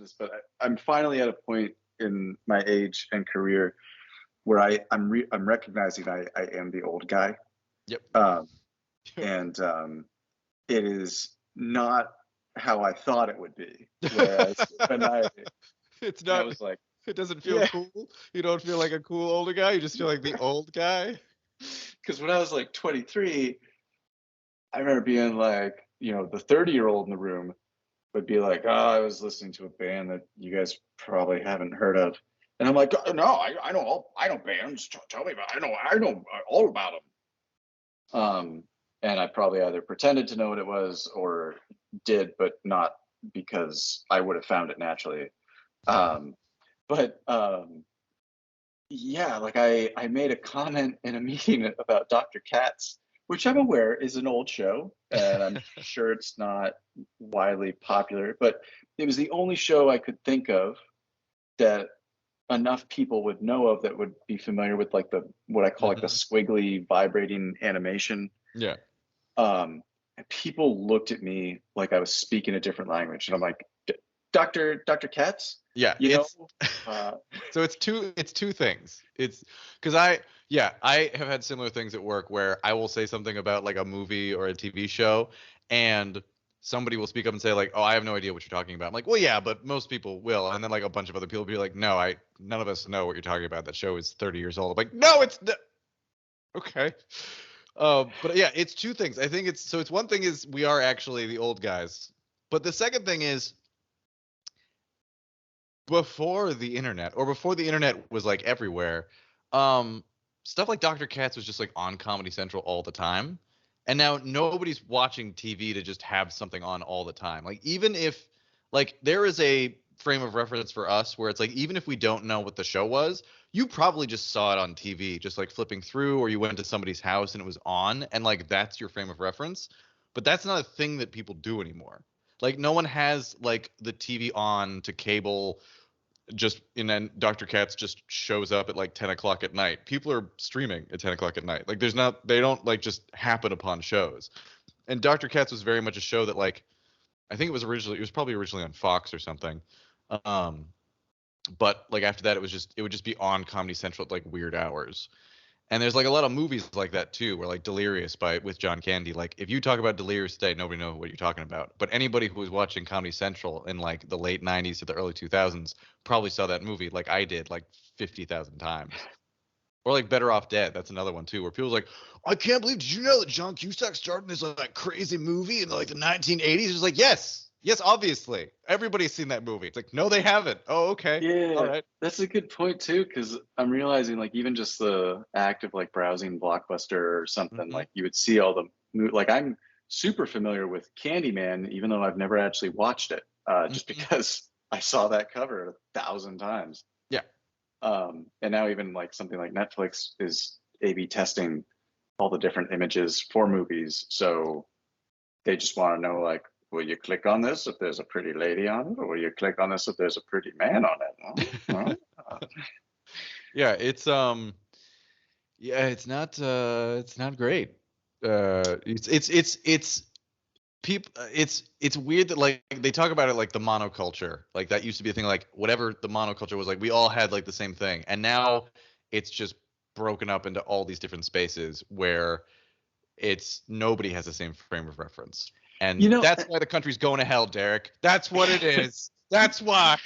to this, but I'm finally at a point in my age and career where I'm recognizing I am the old guy. Yep. And it is not how I thought it would be. Whereas when it's I not. was like, It doesn't feel cool. You don't feel like a cool older guy. You just feel like the old guy. Because when I was like 23, I remember being like, the 30-year-old in the room would be like, "Oh, I was listening to a band that you guys probably haven't heard of," and I'm like, "No, I know bands. Tell me about. I know all about them." And I probably either pretended to know what it was or did, but not because I would have found it naturally. But yeah, like I made a comment in a meeting about Dr. Katz, which I'm aware is an old show, and I'm sure it's not widely popular, but it was the only show I could think of that enough people would know of that would be familiar with like what I call like the squiggly vibrating animation. Yeah. And people looked at me like I was speaking a different language, and I'm like, Dr. Katz? Yeah, so it's two things. It's because I have had similar things at work where I will say something about like a movie or a TV show, and somebody will speak up and say like, "Oh, I have no idea what you're talking about." I'm like, "Well, yeah, but most people will." And then like a bunch of other people will be like, "No, none of us know what you're talking about. That show is 30 years old." I'm like, "No, it's okay." But yeah, it's two things. I think it's one thing is we are actually the old guys, but the second thing is before the internet was like everywhere, stuff like Dr. Katz was just like on Comedy Central all the time. And now nobody's watching TV to just have something on all the time. Like even if like there is a frame of reference for us where it's like even if we don't know what the show was, you probably just saw it on TV, just like flipping through, or you went to somebody's house and it was on, and like that's your frame of reference. But that's not a thing that people do anymore. Like no one has like the TV on to cable just, and then Dr. Katz just shows up at like 10 o'clock at night. People are streaming at 10 o'clock at night. Like they don't like just happen upon shows. And Dr. Katz was very much a show that like, I think it was probably originally on Fox or something. But like after that, it would just be on Comedy Central at like weird hours. And there's like a lot of movies like that too, where like Delirious with John Candy. Like if you talk about Delirious today, nobody knows what you're talking about. But anybody who was watching Comedy Central in like the late 90s to the early 2000s probably saw that movie like I did like 50,000 times. Or like Better Off Dead. That's another one too, where people's like, "I can't believe, did you know that John Cusack starred in this like crazy movie in like the 1980s?" It's like, yes, obviously. Everybody's seen that movie. It's like, no, they haven't. Oh, okay. Yeah, All right. that's a good point too, because I'm realizing like even just the act of like browsing Blockbuster or something, like you would see all like I'm super familiar with Candyman, even though I've never actually watched it, just because I saw that cover 1,000 times. Yeah. And now even like something like Netflix is A/B testing all the different images for movies, so they just want to know like, will you click on this if there's a pretty lady on it, or will you click on this if there's a pretty man on it? Huh? Yeah, it's not great. It's people. It's weird that like they talk about it like the monoculture. Like that used to be a thing. Like whatever the monoculture was, like we all had like the same thing, and now it's just broken up into all these different spaces where nobody has the same frame of reference. And that's why the country's going to hell, Derek. That's what it is. That's why.